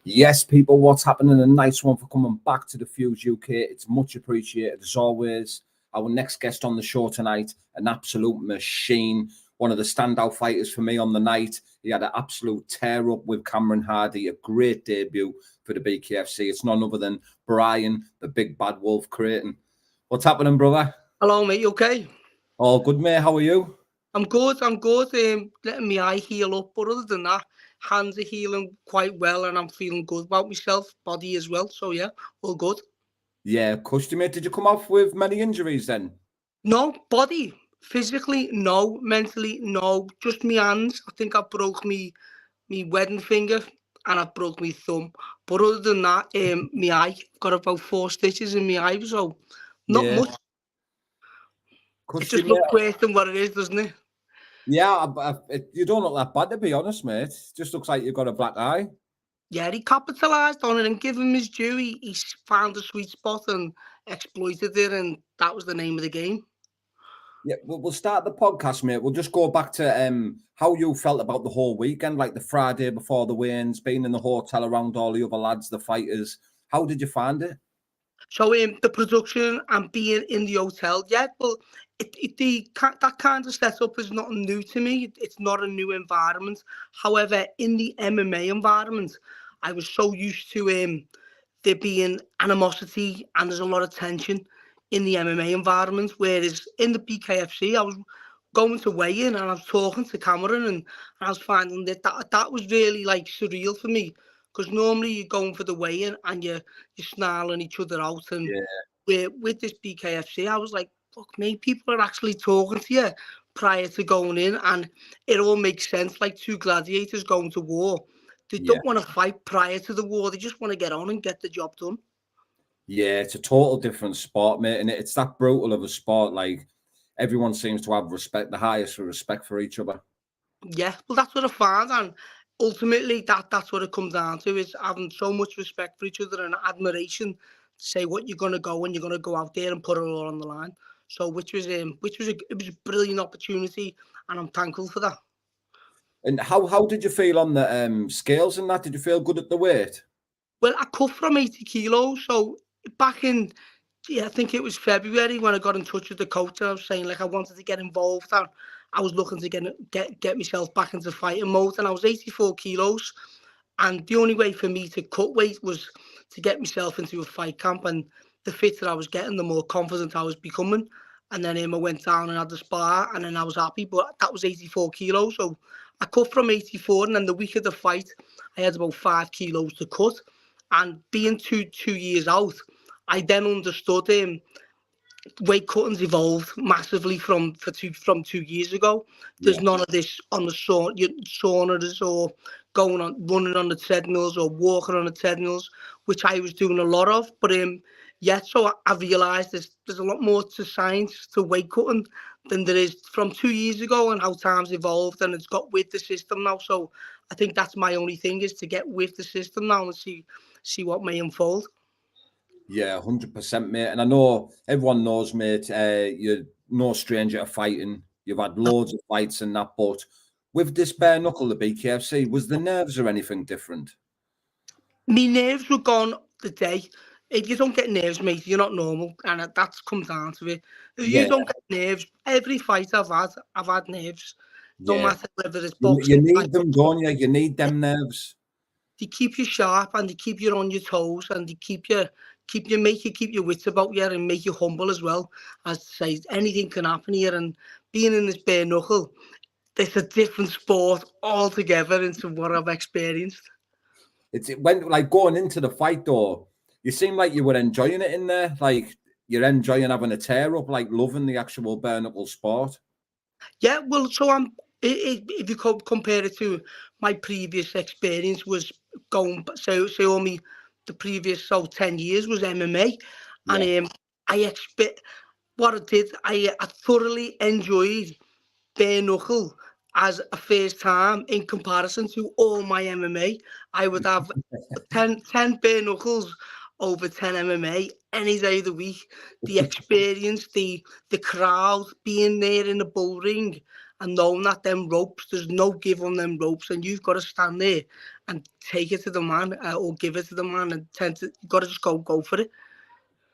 Yes, people, what's happening? A nice one for coming back to the Fuse UK. It's much appreciated as always. Our next guest on the show tonight, an absolute machine, one of the standout fighters for me on the night. He had an absolute tear up with Cameron Hardy, a great debut for the BKFC. It's none other than Bryan, the big bad wolf Creighton. What's happening, brother? Hello, mate. You okay? All good, mate. How are you? I'm good. Letting my eye heal up, but other than that, hands are healing quite well, and I'm feeling good about myself, body as well. So yeah, all good. Yeah, Cushy, mate. Did you come off with many injuries then? No, body. Physically, no. Mentally, no. Just my hands. I think I broke me wedding finger and I broke my thumb. But other than that, my eye, got about 4 stitches in my eye, so not much. Cushy, it just looks worse than what it is, doesn't it? Yeah, you don't look that bad, to be honest, mate. It just looks like you've got a black eye. Yeah, he capitalised on it and give him his due. He found a sweet spot and exploited it, and that was the name of the game. Yeah, we'll start the podcast, mate. We'll just go back to how you felt about the whole weekend, like the Friday before the weigh-ins, being in the hotel around all the other lads, the fighters. How did you find it? So the production and being in the hotel, yeah, well, that kind of setup is not new to me. It's not a new environment. However, in the MMA environment, I was so used to there being animosity and there's a lot of tension in the MMA environment. Whereas in the BKFC, I was going to weigh in and I was talking to Cameron and I was finding that was really like surreal for me. Because normally you're going for the weigh-in and you're snarling each other out. And with this BKFC, I was like, look, mate, people are actually talking to you prior to going in. And it all makes sense, like two gladiators going to war. They don't want to fight prior to the war. They just want to get on and get the job done. Yeah, it's a total different sport, mate. And it's that brutal of a sport. Like, everyone seems to have respect, the highest respect for each other. Yeah, well, that's what I found. And ultimately, that's what it comes down to, is having so much respect for each other and admiration to say what you're going to go and you're going to go out there and put it all on the line. So, it was a brilliant opportunity, and I'm thankful for that. And how did you feel on the scales and that? Did you feel good at the weight? Well, I cut from 80 kilos. So back in, I think it was February when I got in touch with the coach. And I was saying, like, I wanted to get involved and I was looking to get myself back into fighting mode. And I was 84 kilos. And the only way for me to cut weight was to get myself into a fight camp. And the fitter I was getting, the more confident I was becoming. And then I went down and had the spar, and then I was happy. But that was 84 kilos. So I cut from 84, and then the week of the fight, I had about 5 kilos to cut. And being two years out, I then understood weight cutting's evolved massively from 2 years ago. There's none of this on the saunas or running on the treadmills or walking on the treadmills, which I was doing a lot of. But so I realised there's a lot more to science to weight cutting than there is from 2 years ago, and how time's evolved and it's got with the system now. So I think that's my only thing, is to get with the system now and see what may unfold. Yeah, 100%, mate. And I know everyone knows, mate, you're no stranger to fighting. You've had loads of fights and that, but with this bare knuckle, the BKFC, was the nerves or anything different? My nerves were gone the day. If you don't get nerves, mate, you're not normal, and that's come down to it. If you don't get nerves, every fight I've had nerves. No matter whether it's boxing. You need them, don't you? You need them nerves. They keep you sharp and they keep you on your toes, and they make you keep your wits about you and make you humble as well. As to say, anything can happen here, and being in this bare knuckle, it's a different sport altogether into what I've experienced. It went like going into the fight though. You seem like you were enjoying it in there, like you're enjoying having a tear up, like loving the actual bare knuckle sport. Yeah, well, so if you could compare it to my previous experience, was going only the previous 10 years was MMA, and I expect what I did. I thoroughly enjoyed bare knuckle as a first time in comparison to all my MMA. I would have 10 bare knuckles over 10 MMA any day of the week. The experience, the crowd, being there in the bull ring and knowing that them ropes, there's no give on them ropes, and you've got to stand there and take it to the man or give it to the man, and you've got to just go for it.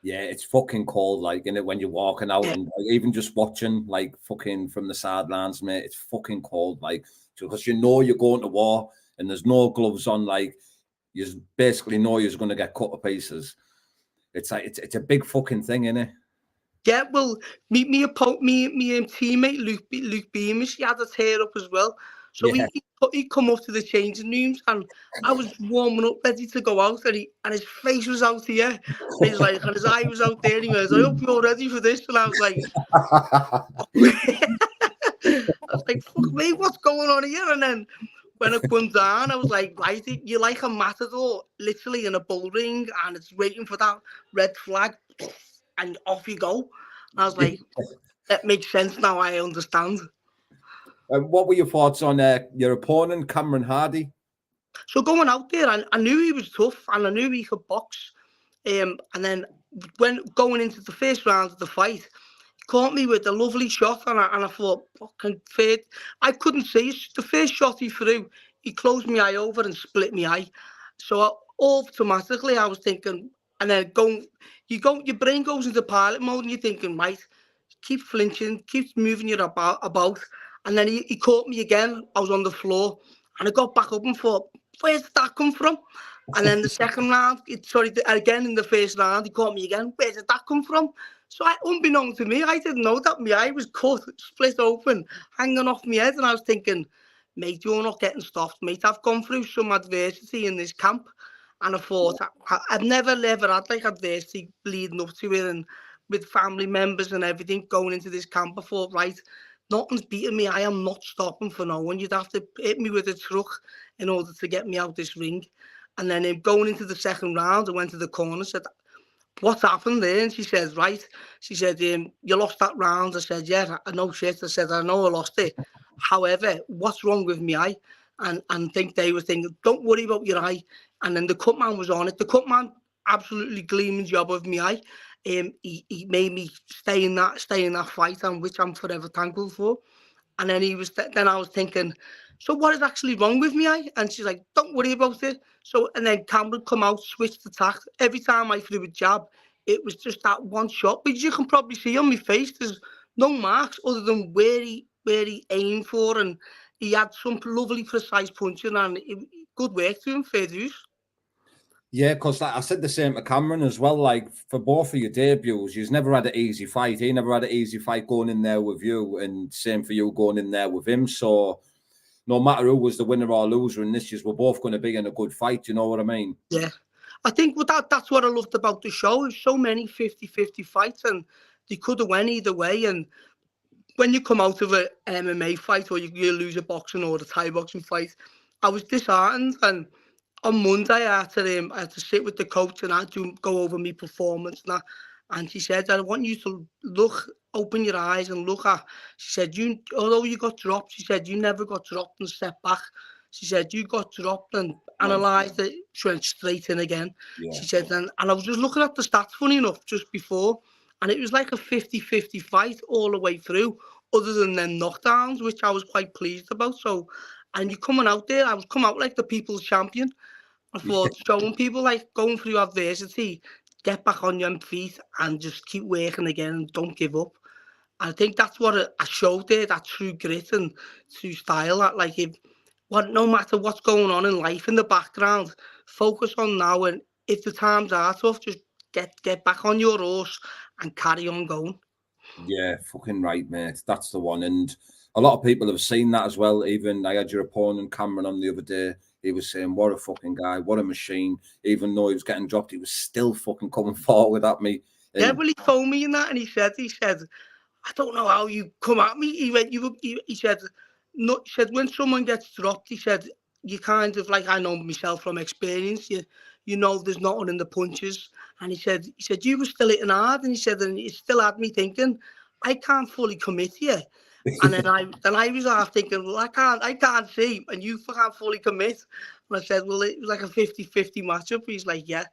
Yeah, it's fucking cold, like, in it when you're walking out, and like, even just watching, like, fucking from the sidelines, mate, it's fucking cold, like, because you know you're going to war and there's no gloves on, like, you basically know you're going to get cut to pieces. It's like it's a big fucking thing, isn't it? Yeah, well, me teammate Luke Beamish, he had a tear up as well. So Yeah. he come up to the changing rooms, and I was warming up, ready to go out, and his face was out here, and he's like, and his eye was out there, and he was, I hope you're ready for this. And I was like, fuck me, what's going on here? And then when it come down, I was like, right, you're like a matador, literally in a bull ring, and it's waiting for that red flag, and off you go. And I was like, that makes sense now, I understand. What were your thoughts on your opponent, Cameron Hardy? So going out there, I knew he was tough, and I knew he could box. And then when going into the first round of the fight, he caught me with a lovely shot, and I thought, fucking fair. I couldn't see it. The first shot he threw, he closed my eye over and split my eye. So automatically I was thinking, and then your brain goes into pilot mode, and you're thinking, right, keep flinching, keep moving your about. And then he caught me again. I was on the floor, and I got back up and thought, where did that come from? And then the second round, again in the first round, he caught me again. Where did that come from? So unbeknown to me, I didn't know that my eye was cut, split open, hanging off my head. And I was thinking, mate, you're not getting stopped, mate. I've gone through some adversity in this camp. And I thought, I've never had like adversity leading up to it, and with family members and everything going into this camp. I thought, right, nothing's beating me. I am not stopping for no one. You'd have to hit me with a truck in order to get me out this ring. And then going into the second round, I went to the corner, said, what's happened there? And she said, right. She said, you lost that round. I said, yeah, I know shit. I said, I know I lost it. However, what's wrong with me eye? And think they were thinking, don't worry about your eye. And then the cut man was on it. The cut man, absolutely gleaming job of me eye. He made me stay in that fight, and which I'm forever thankful for. And then then I was thinking, so what is actually wrong with me eye? And she's like, don't worry about it. So, and then Cameron come out, switched attack. Every time I threw a jab, it was just that one shot. But you can probably see on my face, there's no marks other than where he aimed for, and he had some lovely precise punching, and good work to him, fair dues. Yeah, because like I said the same to Cameron as well. Like, for both of your debuts, you've never had an easy fight. He never had an easy fight going in there with you, and same for you going in there with him. So no matter who was the winner or loser in this, we're both going to be in a good fight. You know what I mean? Yeah. I think that's what I loved about the show. There's so many 50-50 fights, and they could have went either way. And when you come out of an MMA fight, or you lose a boxing or a Thai boxing fight, I was disheartened. And on Monday, I had to sit with the coach, and I had to go over my performance. And she said, I want you to open your eyes and look at. She said, although you got dropped, she said, you never got dropped and stepped back. She said, you got dropped and analysed it, went straight in again. Yeah. She said, and I was just looking at the stats, funny enough, just before, and it was like a 50-50 fight all the way through, other than them knockdowns, which I was quite pleased about. So, and you coming out there, I was come out like the people's champion. I thought, showing people like going through adversity, get back on your feet and just keep working again and don't give up. I think that's what I showed there, that true grit and true style. That like, no matter what's going on in life in the background, focus on now, and if the times are tough, just get back on your horse and carry on going. Yeah, fucking right, mate. That's the one. And a lot of people have seen that as well. Even I had your opponent Cameron on the other day. He was saying, what a fucking guy, what a machine. Even though he was getting dropped, he was still fucking coming forward at me. And yeah, well, he phoned me in that, and he said, I don't know how you come at me. He said, no, he said, when someone gets dropped, he said, you kind of, like, I know myself from experience, you know there's nothing in the punches. And he said, you were still hitting hard, and he said, and it still had me thinking, I can't fully commit here. And then I was half thinking, well, I can't see, and you can't fully commit. And I said, well, it was like a 50-50 matchup. He's like, yeah,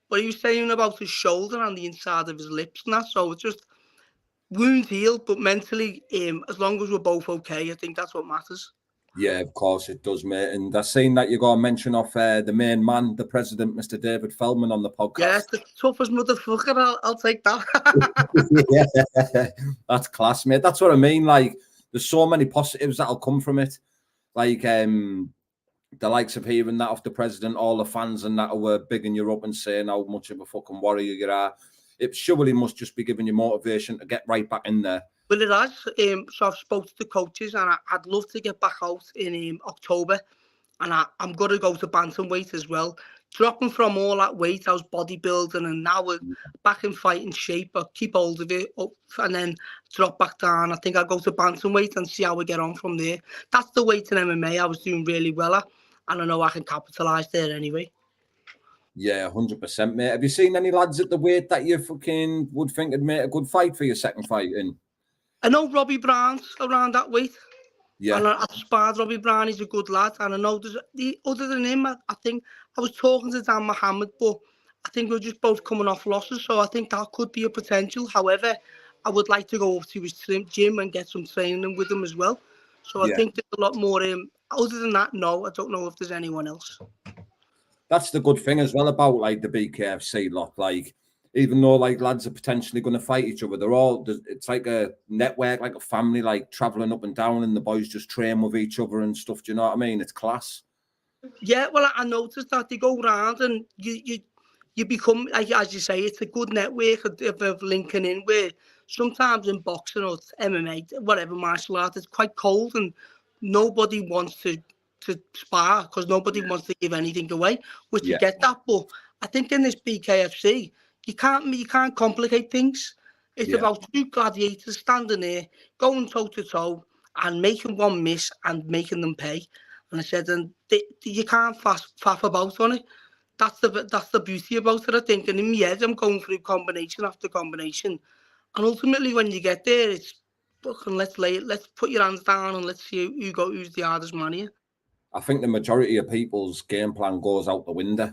but he was saying about his shoulder and the inside of his lips and that. So it's just wound healed, but mentally, as long as we're both okay, I think that's what matters. Yeah, of course it does, mate. And I seen that you got a mention of the main man, the president, Mr. David Feldman, on the podcast. Yeah, it's the toughest motherfucker. I'll take that. Yeah, that's class, mate. That's what I mean. Like, there's so many positives that'll come from it. Like, the likes of hearing that off the president, all the fans and that were bigging you up and saying how much of a fucking warrior you are. It surely must just be giving you motivation to get right back in there. Well, it has. So I've spoke to the coaches, and I'd love to get back out in October, and I'm going to go to bantamweight as well. Dropping from all that weight, I was bodybuilding, and now we're back in fighting shape. I'll keep hold of it up and then drop back down. I think I'll go to bantamweight and see how we get on from there. That's the weight in MMA I was doing really well at, and I know I can capitalise there anyway. Yeah, 100%, mate. Have you seen any lads at the weight that you fucking would think would make a good fight for your second fight in? I know Robbie Brown's around that weight. Yeah. And I've sparred Robbie Brown. He's a good lad. And I know there's other than him, I think I was talking to Dan Mohammed, but I think we're just both coming off losses. So I think that could be a potential. However, I would like to go up to his gym and get some training with him as well. So I think there's a lot more. Other than that, no, I don't know if there's anyone else. That's the good thing as well about like the BKFC lot. Like, even though like lads are potentially going to fight each other, it's like a network, like a family, like traveling up and down, and the boys just train with each other and stuff. Do you know what I mean? It's class. Yeah, well, I noticed that they go round and you become, like, as you say, it's a good network of linking in, where sometimes in boxing or MMA, whatever martial art, it's quite cold and nobody wants to spar because nobody wants to give anything away, which you get that. But I think in this BKFC, you can't complicate things. It's about two gladiators standing there, going toe to toe, and making one miss and making them pay. And I said, and you can't faff about on it. That's the beauty about it, I think. And in my head, I'm going through combination after combination, and ultimately, when you get there, it's fucking let's put your hands down and let's see who's the hardest man here. I think the majority of people's game plan goes out the window.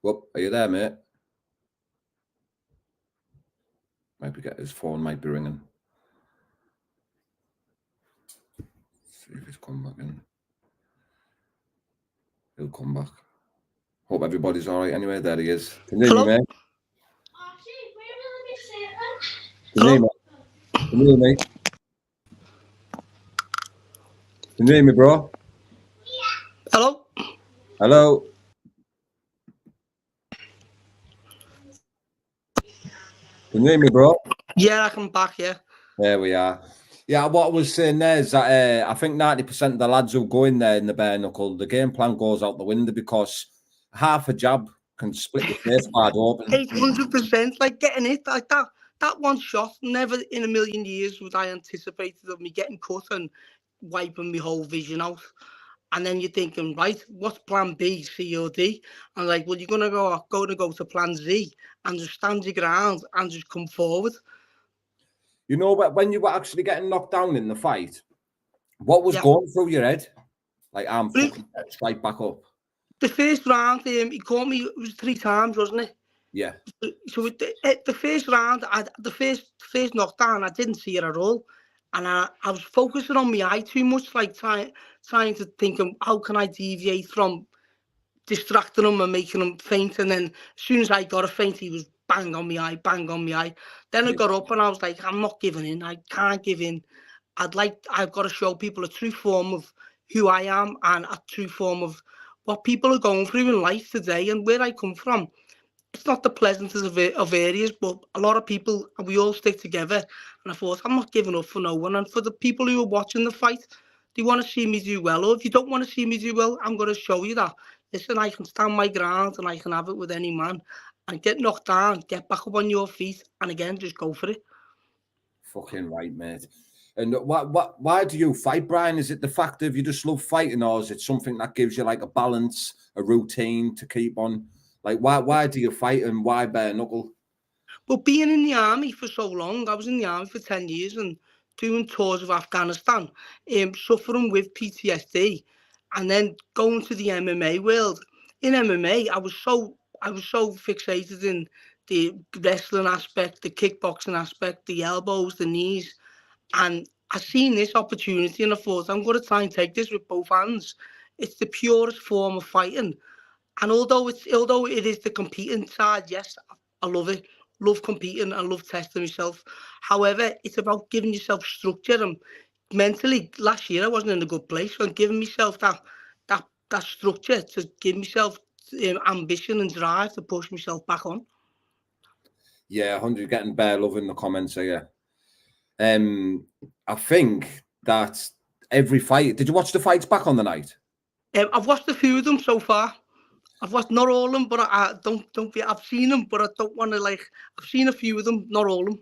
Whoop, are you there, mate? Maybe get his phone, might be ringing. See if he's come back in. He'll come back. Hope everybody's all right anyway. There he is. Can you hear me, mate? Can you hear me? Can you hear me? Can you hear me, bro? Hello? Hello? Can you hear me, bro? Yeah, I come back, yeah. There we are. Yeah, what I was saying there is that I think 90% of the lads who go in there in the bare knuckle, the game plan goes out the window because half a jab can split your face wide open. 800%, like getting it like that. That one shot, never in a million years would I anticipated of me getting cut and wiping my whole vision out. And then you're thinking, right, what's plan B, C or D? And like, well, you're gonna go to plan Z and just stand your ground and just come forward. You know, but when you were actually getting knocked down in the fight, what was going through your head? Like, I'm fucking straight back up. The first round, he caught me. It was 3 times, wasn't it? Yeah. So the first round, the first knockdown, I didn't see it at all, and I was focusing on my eye too much, like trying to think of how can I deviate from distracting him and making him faint. And then as soon as I got a feint, he was bang on my eye, bang on my eye. Then I got up and I was like, I'm not giving in. I can't give in. I've got to show people a true form of who I am and a true form of what people are going through in life today and where I come from. It's not the pleasantest of areas, but a lot of people, and we all stick together. And I thought, I'm not giving up for no one. And for the people who are watching the fight, they want to see me do well. Or if you don't want to see me do well, I'm going to show you that. Listen, I can stand my ground and I can have it with any man. And get knocked down, get back up on your feet, and again, just go for it. Fucking right, mate. And why do you fight, Bryan? Is it the fact of you just love fighting, or is it something that gives you like a balance, a routine to keep on? Like, why do you fight and why bare knuckle? Well, being in the army for so long, I was in the army for 10 years and doing tours of Afghanistan, suffering with PTSD, and then going to the MMA world. in MMA, I was so fixated in the wrestling aspect, the kickboxing aspect, the elbows, the knees, and I seen this opportunity and I thought I'm going to try and take this with both hands. It's the purest form of fighting, and although it is the competing side, yes, I love it. Love competing. I love testing myself. However, it's about giving yourself structure. And mentally, last year I wasn't in a good place, so I'm giving myself that structure to give myself ambition and drive to push myself back on. Yeah, 100 getting bare love in the comments here. I think that every fight. Did you watch the fights back on the night? I've watched a few of them so far. I've watched not all of them, but I've seen them, but I don't want to I've seen a few of them, not all of them.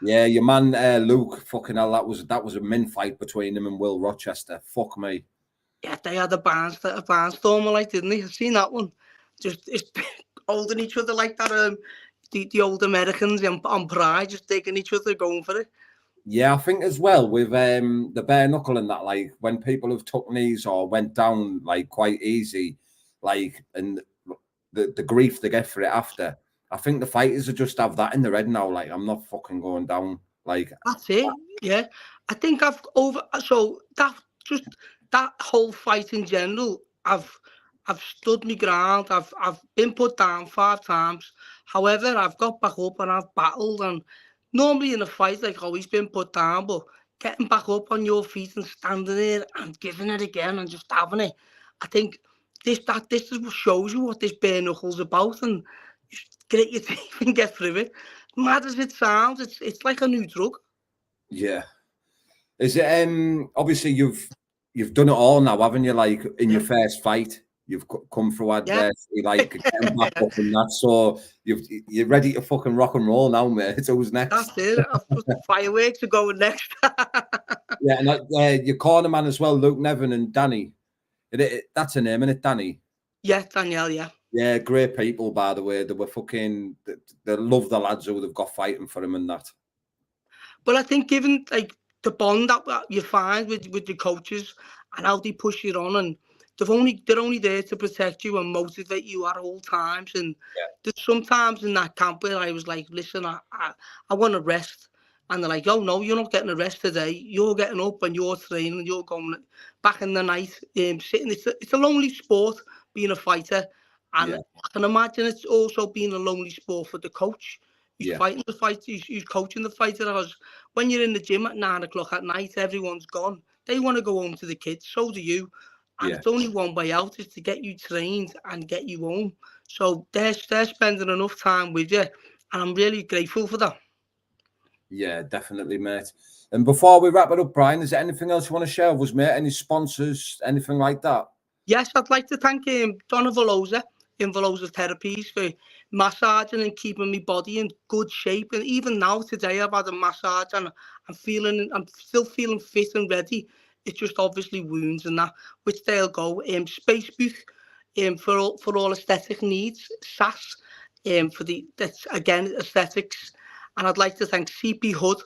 Yeah, your man Luke, fucking hell, that was a min fight between him and Will Rochester. Fuck me. Yeah, they had a barnstormer, didn't they? I've seen that one. Just holding each other like that. The old Americans on Pride, just taking each other, going for it. Yeah, I think as well with the bare knuckle and that, like when people have took knees or went down like quite easy, like and the grief they get for it after. I think the fighters will just have that in their head now. Like, I'm not fucking going down. Like, that's it. Yeah, I think that whole fight in general, I've stood my ground. I've been put down 5 times. However, I've got back up and I've battled. And normally in a fight, like, always been put down, but getting back up on your feet and standing there and giving it again and just having it, I think this is what shows you what this bare knuckle's about, and just grit your teeth and get through it. Mad as it sounds, it's like a new drug. Yeah. Is it obviously you've done it all now, haven't you? Like in your first fight, you've come through adversity, like getting back up and that. So you're ready to fucking rock and roll now, mate. It's who's next. That's it. I've put the fireworks are going next. Yeah, and your corner man as well, Luke Nevin and Danny. That's a name, isn't it, Danny? Yeah, Danielle, yeah. Yeah, great people, by the way. They love the lads who they've got fighting for him and that. But I think given like the bond that you find with your coaches and how they push you on, and they're only there to protect you and motivate you at all times. And there's sometimes in that camp where I was like, listen, I want to rest. And they're like, oh, no, you're not getting a rest today. You're getting up and you're training. You're going back in the night, sitting. It's a lonely sport being a fighter. And I can imagine it's also being a lonely sport for the coach who's fighting the fight, who's coaching the fighter. Because when you're in the gym at 9 o'clock at night, everyone's gone. They want to go home to the kids. So do you. And it's only one way out is to get you trained and get you home. So they're spending enough time with you. And I'm really grateful for that. Yeah, definitely, mate. And before we wrap it up, Bryan, is there anything else you want to share with us, mate? Any sponsors, anything like that? Yes, I'd like to thank Donna Velosa in Velosa Therapies for massaging and keeping my body in good shape. And even now, today, I've had a massage and I'm still feeling fit and ready. It's just obviously wounds and that, which they'll go. Space Booth for all aesthetic needs. SAS that's again aesthetics. And I'd like to thank CP Hood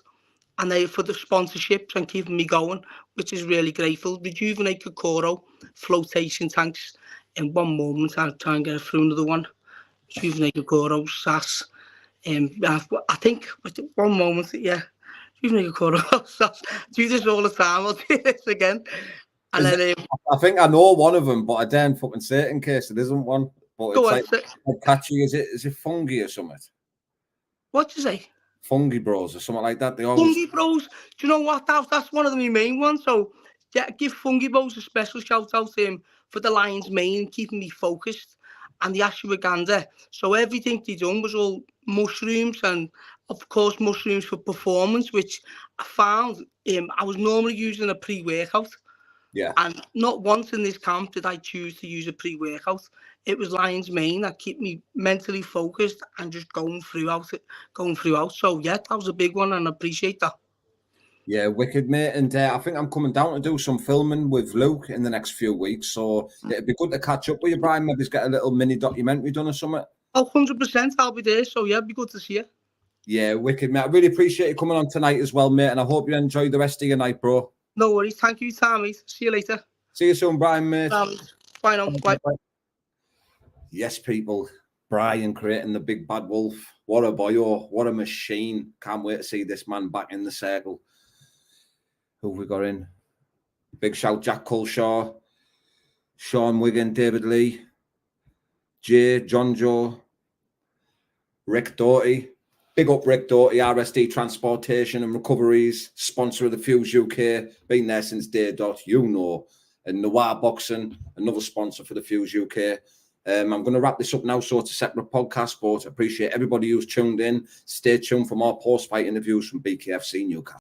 and they for the sponsorships and keeping me going, which is really grateful. Rejuvenate Kokoro flotation tanks. In one moment, I'll try and get it through another one. Rejuvenate Kokoro, SAS. I think one moment, Rejuvenate Kokoro, SAS. Do this all the time. I'll do this again. And then I think I know one of them, but I daren't fucking say it in case there isn't one. But it's like catchy. Is it fungi or something? What'd you say? Fungi Bros or something like that. Fungi Bros. Do you know what? That's one of the main ones. So give Fungi Bros a special shout out for the lion's mane, keeping me focused, and the ashwagandha. So everything they done was all mushrooms, and of course mushrooms for performance, which I found I was normally using a pre-workout. Yeah. And not once in this camp did I choose to use a pre-workout. It was lion's mane that kept me mentally focused and just going throughout. So yeah, that was a big one, and I appreciate that. Yeah, wicked, mate. And I think I'm coming down to do some filming with Luke in the next few weeks. So it'd be good to catch up with you, Bryan. Maybe get a little mini documentary done or something. Oh, 100%. I'll be there. So yeah, it'd be good to see you. Yeah, wicked, mate. I really appreciate you coming on tonight as well, mate. And I hope you enjoy the rest of your night, bro. No worries. Thank you, Tommy. See you later. See you soon, Bryan, mate. Bye now. Bye. Yes, people. Bryan Creighton, the big bad wolf. What a boy, what a machine. Can't wait to see this man back in the circle. Who have we got in? Big shout, Jack Culshaw, Sean Wigan, David Lee, Jay, John Joe, Rick Doherty. Big up Rick Doherty, RSD Transportation and Recoveries, sponsor of the Fuse UK. Been there since day dot, you know. And Noir Boxing, another sponsor for the Fuse UK. I'm going to wrap this up now, so it's a separate podcast, but I appreciate everybody who's tuned in. Stay tuned for more post-fight interviews from BKFC Newcastle.